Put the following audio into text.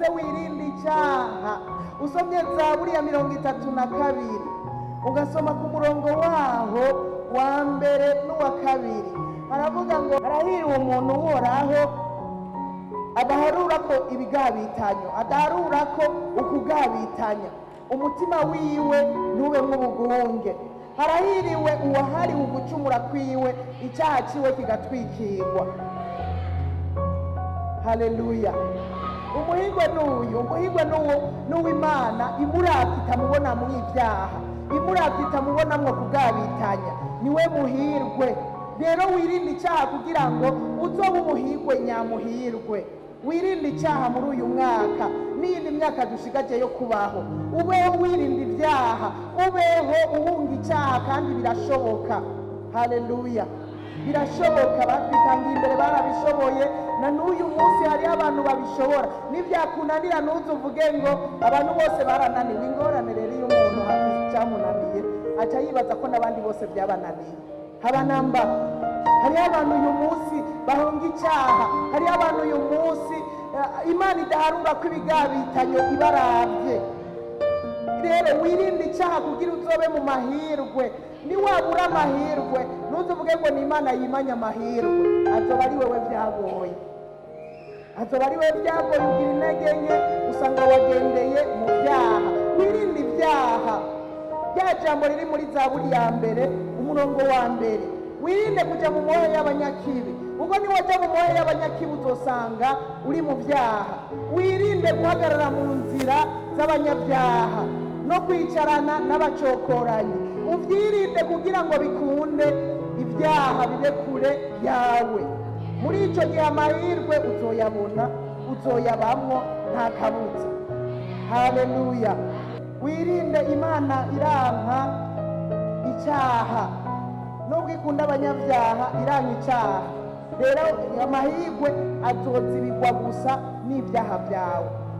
uze wirinde icyaha. Usomye Zaburi ya 32 ugasoma ku murongo waho wa mbere n'uwa kabiri, haravuga ngo arahiriwe umuntu uhoraho adaharura ko ibigabitanyo, adaharura ko ukugabitanya, umutima wiwe ntube nk'ubugunge. Harahiriwe uwahariwe ugucumura kwiwe, icyaha ciwe kigatwikirwa. Haleluya. Umuhigwe n'uw'Imana imuravye itamubona mu ivyaha, imuravye itamubonamwo kugabitanya, niwe muhirwe. Rero wirinde icyaha kugira ngo uzobe umuhirwe nyamuhirwe. Wirinde icyaha muri uyu mwaka n'iyindi myaka dushigaje yo kubaho. Ubeho wirinda ibyaha, ubeho uhunga icyaha, kandi birashoboka. Haleluya. Birashoboka, batwitangiye imbere barabishoboye, na n'uyu munsi hariho abantu babishobora. Nivyakunanira ntuzuvuge ngo abantu bose barananiwe. Ingorane rero iyo umuntu hafize icyamunaniye aca yibaza ko n'abandi bose byabananiye. Habanamba, hariho abantu uyu munsi bahunga icyaha, hariho abantu uyu munsi Imana idaharura ko ibigabitanyo ibaravye. Rero wirinde icyaha kugira uzobe mu mahirwe. Niwabura amahirwe ntuzuvuge ngo ni Imana yimanya amahirwe, azoba ari wewe byagoye, azoba ari wewe byagoye, ugira intege nke, usanga wagendeye mu byaha. Wirinde ibyaha. Rya jambo riri muri Zaburi ya mbere umurongo wa mbere, wirinde kuja mu moyo y'abanyakibi, ubwo niwaja mu moyo y'abanyakibi uzosanga uri mu byaha. Wirinde guhagarara mu nzira z'abanyabyaha no kwicarana n'abacokoranyi. Uvyirinde kugira ngo bikunde ibyaha bibe kure yawe. Muri ico gihe amahirwe uzoyabona, uzoyabamwo nta kabuza. Haleluya. Wirinde, Imana iranka icyaha, nubwo ikunda abanyabyaha iranka icyaha. Rero amahirwe azozibigwa gusa n'ibyaha byawe.